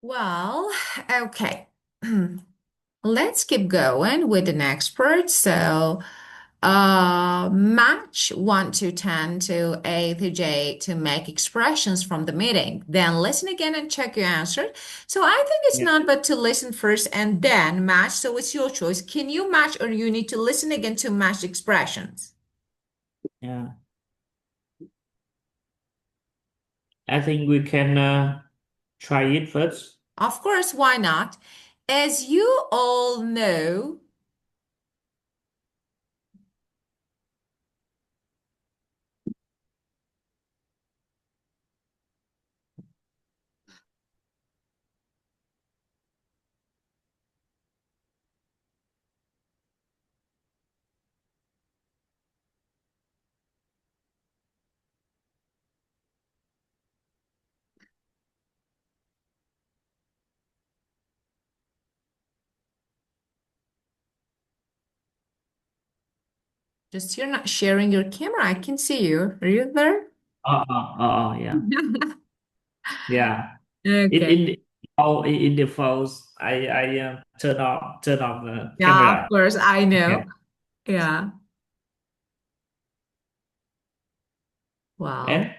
Well, okay. Let's keep going with the next part. Match 1 to 10 to A to J to make expressions from the meeting. Then listen again and check your answer. So I think it's Yeah, not but to listen first and then match. So it's your choice. Can you match or you need to listen again to match expressions? yeah. I think we can try it first. Of course, why not? As you all know, just you're not sharing your camera. I can see you. Are you there? Yeah, yeah. In Okay. in the, in the phones, I turn off the Yeah, of camera. course, I know. Okay. Yeah. Wow. And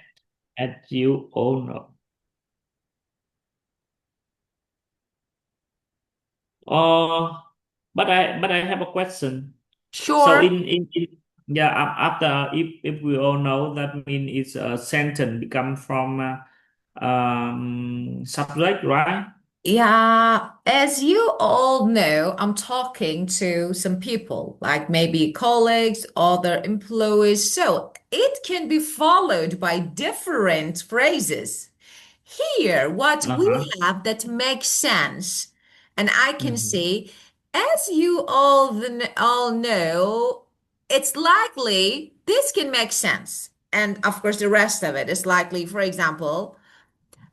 as you all know. Uh, but I have a question. So Sure. in yeah, after if we all know that mean it's a sentence become from subject, right? Yeah, as you all know, I'm talking to some people, like maybe colleagues, other employees. So it can be followed by different phrases. Here, what we Uh-huh. have that makes sense, and I can Hmm. say, as you all know, it's likely this can make sense. And of course, the rest of it is likely, for example.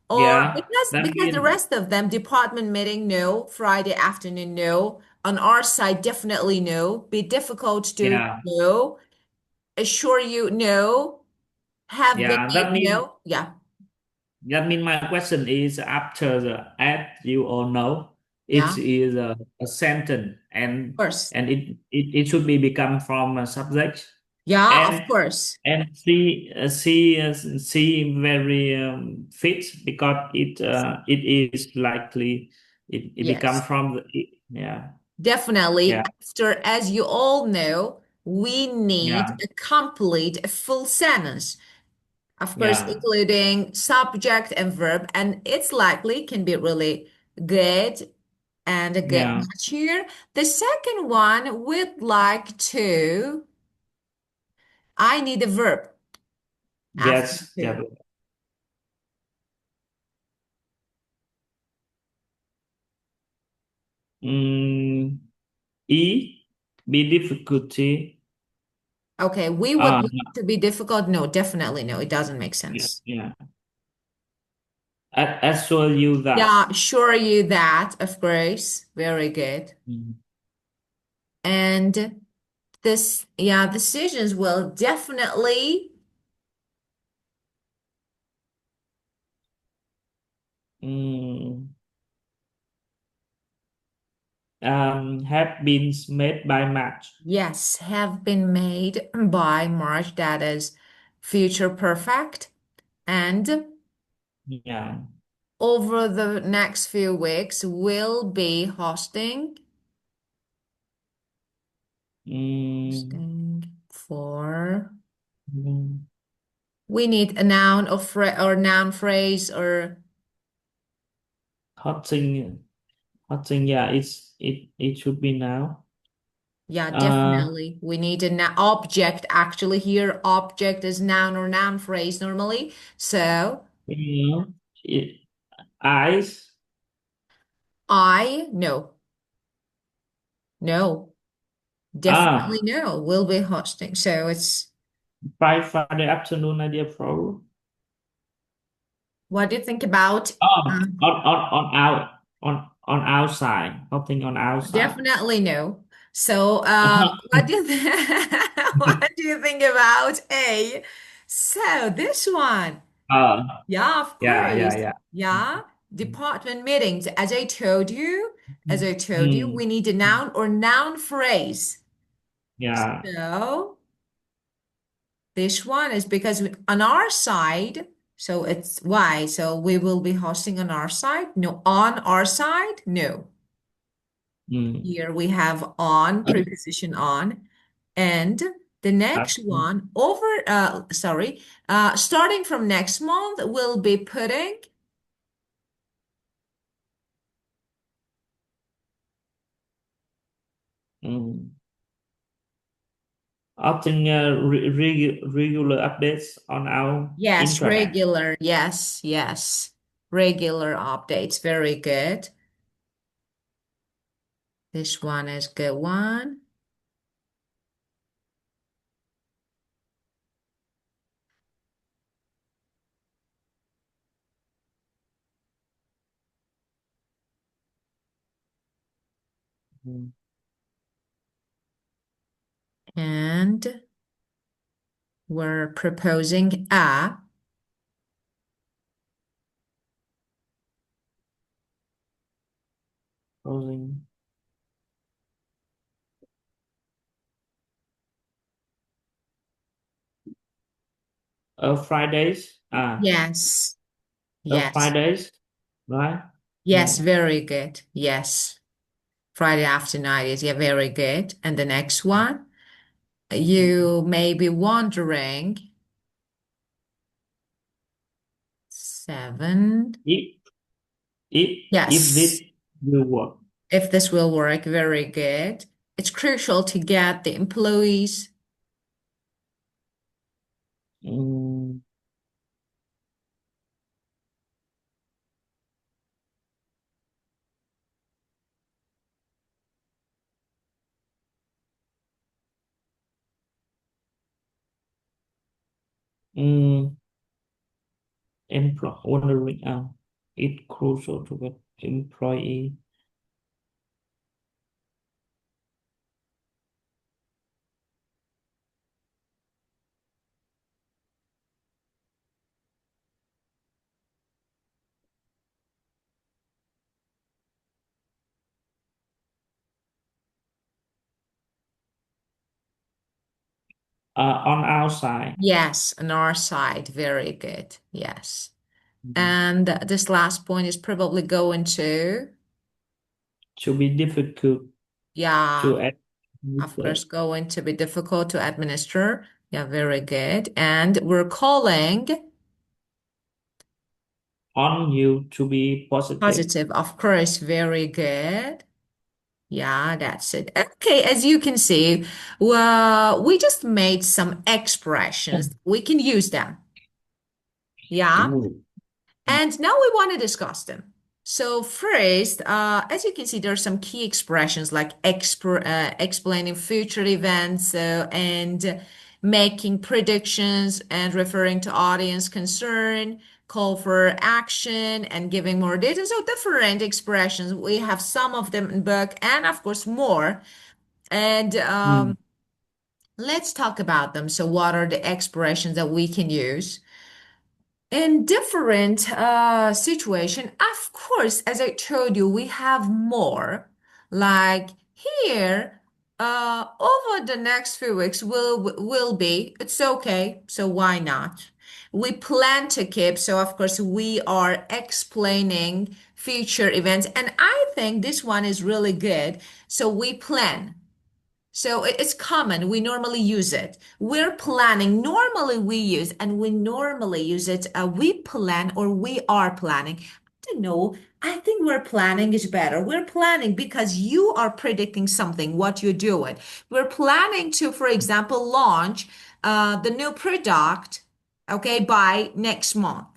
Or Yeah, that because the mean rest of them, department meeting, no. Friday afternoon, no. On our side, definitely no. Be difficult to yeah, no. Assure you, no. Have been yeah, made, no. Yeah, that mean my question is after the as you all know, yeah, it of is a sentence course. and it should be become from a subject Yeah, and of course. she very fit because it is likely it become Yes, from yeah, definitely. yeah, After, as you all know, we need yeah, a complete, a full sentence. Of course, yeah, including subject and verb, and it's likely can be really good and a good yeah, match here. The second one would like to, I need a verb after yes, yeah. two. mm, e be difficulty Okay, we would uh like to be difficult. No, definitely no, it doesn't make yeah, sense. yeah. I assure you that. Yeah, sure you that, of course. Very good. Mm. And this, yeah, decisions will definitely, Mm, have been made by March. yes, have been made by March. That is future perfect. And Yeah. over the next few weeks, we'll be Mm, hosting for, mm, we need a noun or noun phrase or, hot thing, hot thing. Yeah, it should be now. yeah, Uh, definitely. We need an object. Actually, here, object is noun or noun phrase normally. So yeah, it, eyes. I, no, no, definitely Ah, no. We'll be hosting. So it's, Friday afternoon idea pro. what do you think about? Oh, um, on outside. Hot thing on outside. Definitely no. So, what do you what do you think about A? So this one, uh, yeah, of yeah, yeah, course, yeah. yeah. department meetings. As I told you, Mm. we need a noun or noun phrase. Yeah. So this one is because on our side, so it's why. So we will be hosting on our side. No, on our side, no. Mm. Here we have on, preposition on, and the next After. one starting from next month, we'll be putting Mm. Often regular updates on our yes, intranet. regular, yes, yes, regular updates. Very good. This one is good one. Mm. And we're proposing Closing. Fridays. yes, yes, Fridays, right? yes, Mm. very good. Yes. Friday after night is yeah, very good. And the next one, you may be wondering, 7. If if Yes, this will work. if this will work, very good. It's crucial to get the employees. Mm. Mm. Wondering it's crucial to get employee on our side. Yes, on our side, very good. Yes. Mm. And this last point is probably going to, To be difficult yeah, to of course, administer. going to be difficult to administer. Yeah, very good. And we're calling On you to be positive. positive, of course, very good. Yeah, that's it. Okay, as you can see, well, we just made some expressions. We can use them. Yeah. Ooh. And now we want to discuss them. So first, as you can see, there are some key expressions like explaining future events and making predictions and referring to audience concern, call for action, and giving more data. So different expressions. We have some of them in book, and of course more. And Mm. let's talk about them. So what are the expressions that we can use? In different situation, of course, as I told you, we have more. Like here, over the next few weeks will be. It's okay. So why not? We plan to keep. So of course, we are explaining future events, and I think this one is really good. So we plan. So it's common. We normally use it. We're planning. Normally we use, and we normally use it. We plan or we are planning. I don't know. I think we're planning is better. We're planning because you are predicting something, what you're doing. We're planning to, for example, launch the new product, okay, by next month.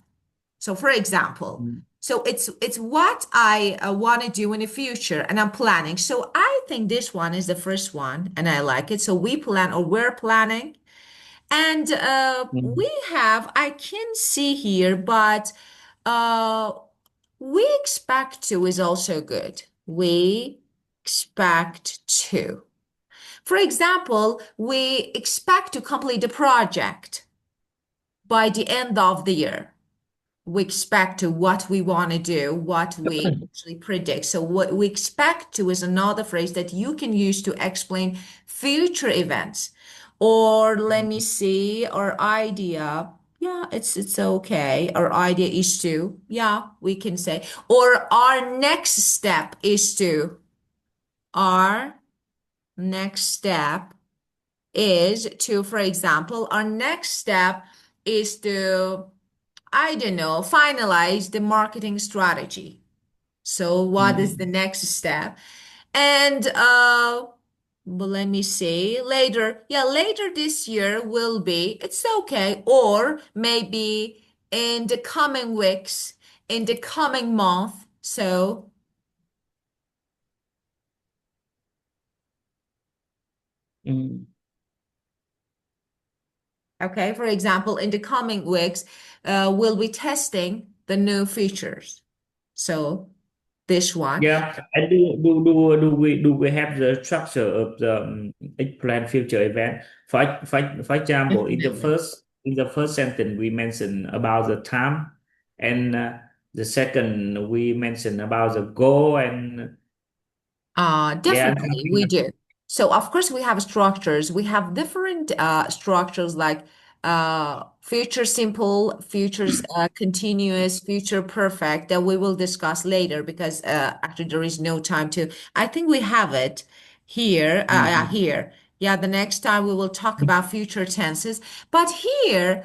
So for example, Mm. so it's what I want to do in the future and I'm planning. So I think this one is the first one and I like it. So we plan or we're planning. And Mm. we have, I can see here, but uh, we expect to is also good. We expect to. For example, we expect to complete the project by the end of the year. we expect to what we want to do, what we actually predict. So what we expect to is another phrase that you can use to explain future events. Or let me see, our idea. Yeah, it's okay. Our idea is to, yeah, we can say. Or our next step is to, our next step is to, for example, our next step is to, I don't know, finalize the marketing strategy. So what is the Mm. next step? And well, let me see. Later, yeah, later this year will be, it's okay. Or maybe in the coming weeks, in the coming month. So, Mm. okay, for example, in the coming weeks, we'll be testing the new features. So this one. Yeah, and do we have the structure of the eggplant future event? For example, Definitely. in the first sentence we mentioned about the time, and the second we mentioned about the goal, and yeah, and Definitely, something we like do. So, of course, we have structures. We have different structures like future simple, futures continuous, future perfect that we will discuss later because actually there is no time to. I think we have it here. Mhm. Here. Yeah, the next time we will talk about future tenses. But here,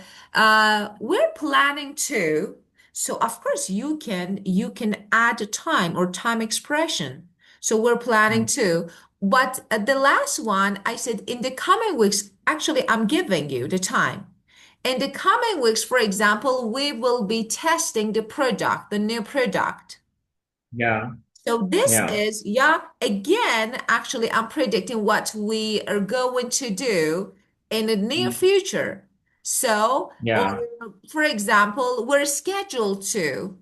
we're planning to. So, of course, you can add a time or time expression. So we're planning to. But the last one, I said in the coming weeks, actually, I'm giving you the time. In the coming weeks, for example, we will be testing the product, the new product. Yeah, So this yeah, is, yeah, again, actually, I'm predicting what we are going to do in the near mm, future. So, or yeah, for example, we're scheduled to,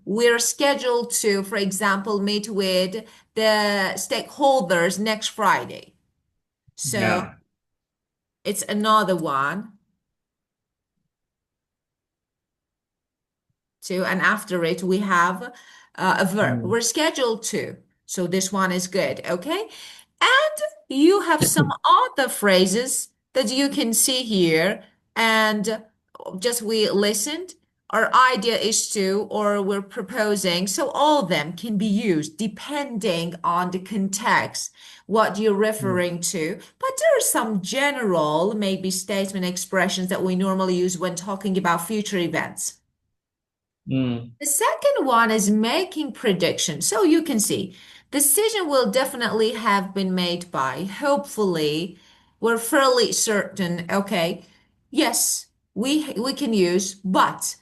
for example, meet with the stakeholders next Friday. So yeah. it's another one. To, and after it, we have a verb. Mm. We're scheduled to. So this one is good. Okay. And you have some other phrases that you can see here. And just we listened. Our idea is to, or we're proposing. So all of them can be used depending on the context, what you're Mm. referring to. But there are some general, maybe statement expressions that we normally use when talking about future events. Mm. The second one is making predictions. So you can see decision will definitely have been made by, hopefully, we're fairly certain, okay, yes, we can use, but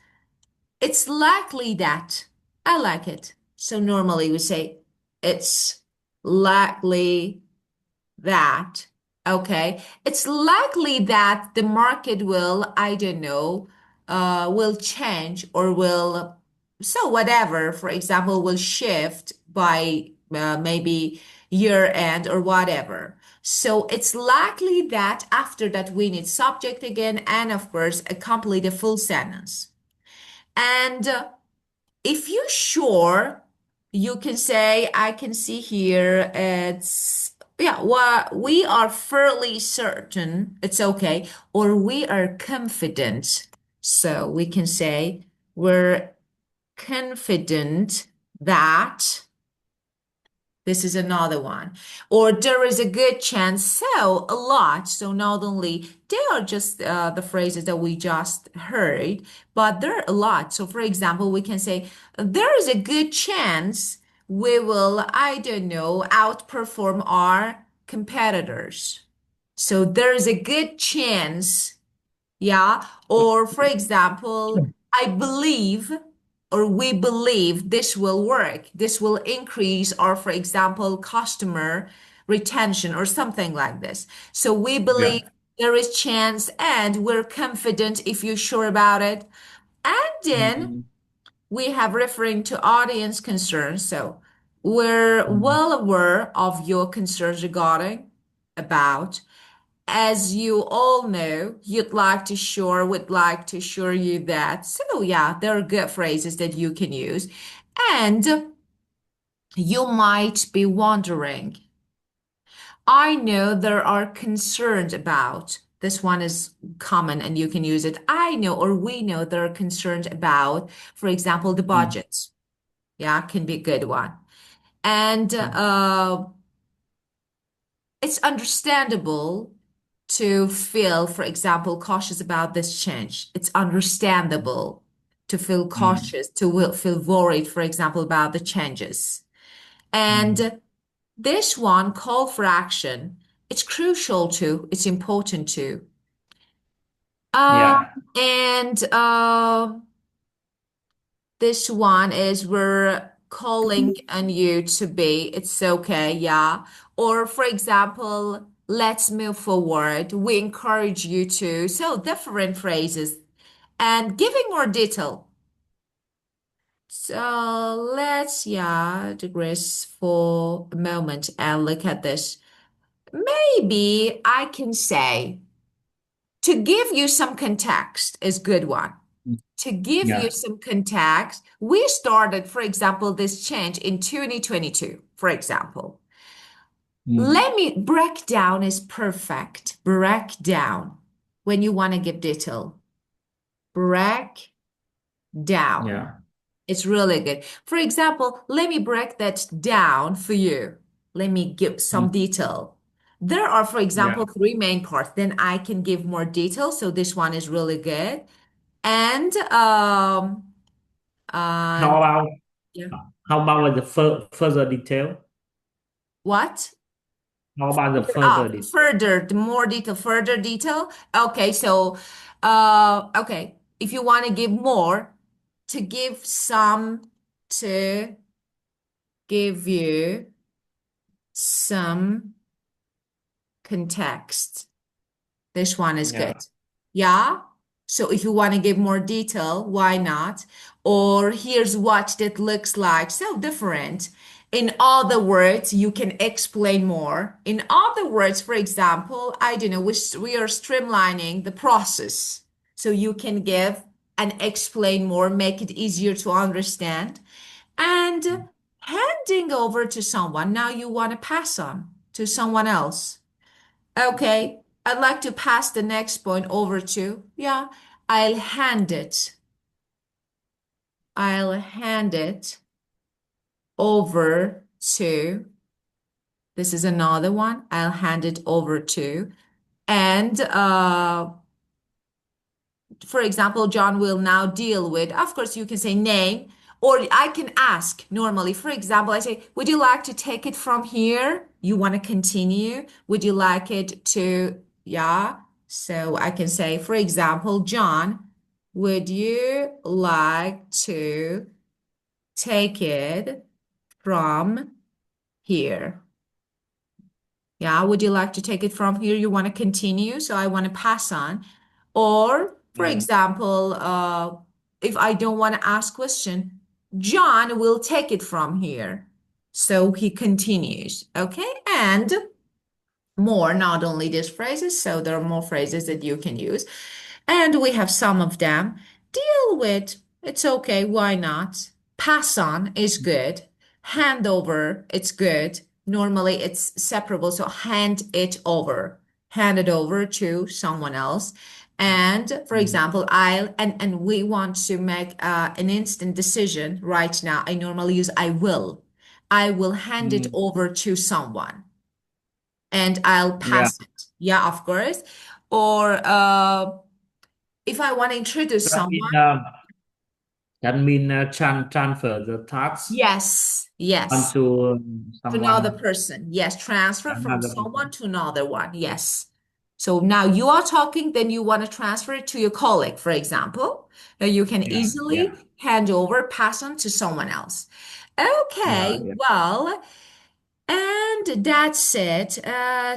it's likely that I like it. So normally we say it's likely that, okay, it's likely that the market will, I don't know, will change or will, so whatever, for example, will shift by maybe year end or whatever. So it's likely that after that we need subject again and of course complete the full sentence. And if you're sure, you can say, I can see here, it's, yeah, well, we are fairly certain, it's okay, or we are confident. So we can say, we're confident that. This is another one. Or there is a good chance. So a lot. So not only they are just the phrases that we just heard, but there are a lot. So for example, we can say there is a good chance we will, I don't know, outperform our competitors. So there is a good chance, yeah. Or for example, I believe or we believe this will work. This will increase our, for example, customer retention or something like this. So we believe Yeah. there is chance and we're confident if you're sure about it. And then Mm. we have referring to audience concerns. So we're Mm. well aware of your concerns regarding about. as you all know, would like to assure you that. So yeah, there are good phrases that you can use. And you might be wondering, I know there are concerns about. This one is common and you can use it. I know or we know there are concerns about, for example, the Mm. budget. Yeah, can be a good one. And Mm. it's understandable to feel, for example, cautious about this change. It's understandable to feel Mm. cautious, feel worried, for example, about the changes. Mm. And this one, call for action, it's crucial too. It's important too. Um, Yeah. and this one is we're calling on you to be, it's okay, yeah. Or for example, let's move forward. We encourage you to. So different phrases and giving more detail. So let's, yeah, digress for a moment and look at this. Maybe I can say to give you some context is good one. Mm. To give you Yeah. some context, we started, for example, this change in 2022, for example. Mm. Let me break down is perfect. Break down when you want to give detail. Break down. Yeah. It's really good. For example, let me break that down for you. Let me give some Mm. detail. There are, for Yeah. example, three main parts. Then I can give more detail. So this one is really good. And How and about yeah. the further detail? What? How about the further Ah, detail? further, the more detail, further detail. Okay, so okay, if you want to give more, to give some, to give you some context. This one is good. Yeah. Yeah. So if you want to give more detail, why not? Or here's what that looks like. So different. In other words, you can explain more. In other words, for example, I don't know, we are streamlining the process. So you can give and explain more, make it easier to understand. And handing over to someone, now you want to pass on to someone else. Okay, I'd like to pass the next point over to, yeah, I'll hand it. I'll hand it over to, this is another one. I'll hand it over to, and for example, John will now deal with, of course, you can say name, or I can ask normally. For example, I say, would you like to take it from here? You want to continue? Would you like it to, yeah? So I can say, for example, John, would you like to take it from here? Yeah, would you like to take it from here? You want to continue, so I want to pass on. Or, for Yeah. example, if I don't want to ask question, John will take it from here. So he continues. Okay, and more, not only these phrases, so there are more phrases that you can use. And we have some of them. Deal with, it's okay, why not? Pass on is good. Hand over, it's good. Normally it's separable, so hand it over. Hand it over to someone else. And for Mm. example, and we want to make an instant decision right now. I normally use I will. I will hand it Mm. over to someone and I'll Yeah. pass it. Yeah, of course. Or if I want to introduce That mean someone, transfer the tasks yes, yes, onto to another someone, person. Yes, transfer from another someone person. to another one. Yes. So now you are talking, then you want to transfer it to your colleague, for example. Then you can Yeah. Yeah. easily hand over, pass on to someone else. Yeah. Okay, Yeah. well, and that's it.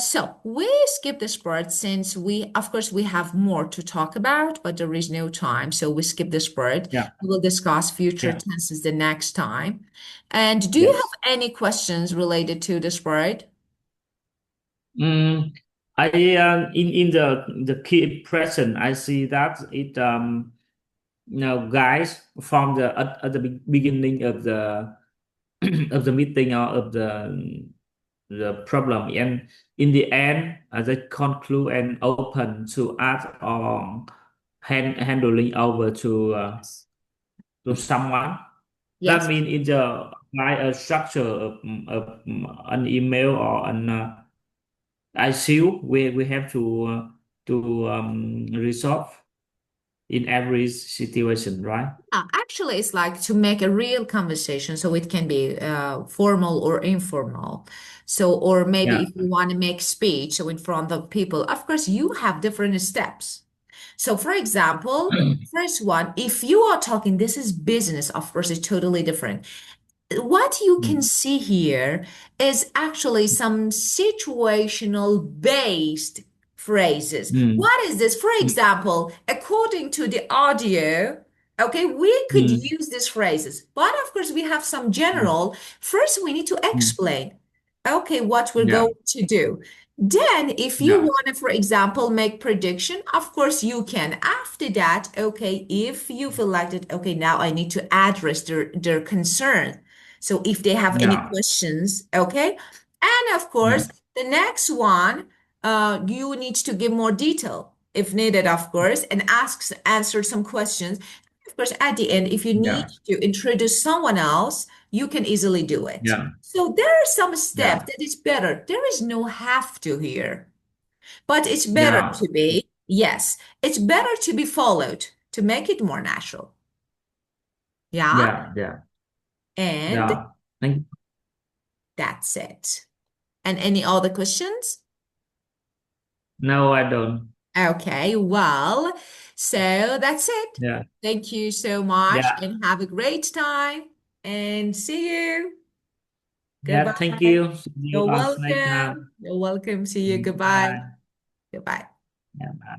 So we skip this part since we, of course, we have more to talk about, but there is no time. So we skip this part. Yeah. We will discuss future Yeah. tenses the next time. And do you Yes. have any questions related to this part? Mm. I in the key impression, I see that it guys from the at the beginning of the of the meeting or of the problem, and in the end, they conclude and open to ask or handling over to someone. That Yes. means it's a like a structure of an email or an issue we have to resolve in every situation, right? Actually, it's like to make a real conversation, so it can be formal or informal. So, or maybe Yeah. if you want to make speech, so in front of people, of course, you have different steps. So, for example, first one, if you are talking, this is business, of course, it's totally different. What you can Mm, see here is actually some situational based phrases. mm, What is this? For mm, example, according to the audio, okay, we could mm, use these phrases, but of course, we have some mm, general. First, we need to mm. explain, okay, what we're Yeah, going to do. Then, if you yeah, want to, for example, make prediction, of course you can. After that, okay, if you feel like that, okay, now I need to address their concern. So if they have any yeah, questions, okay. And of yeah, course, the next one, you need to give more detail if needed, of course, and answer some questions. Of course, at the end, if you need yeah, to introduce someone else, you can easily do it. yeah, So there are some yeah, steps that is better. There is no have to here, but it's better yeah, to be, yes, it's better to be followed to make it more natural. Yeah. yeah, yeah, And yeah. Thank that's it. And any other questions? No, I don't. Okay, well, so that's it. Yeah, Thank you so much yeah, and have a great time and see you. yeah. Thank Goodbye. you. See you You're next welcome. time. You're welcome. See you. Goodbye. Bye. Goodbye. Yeah.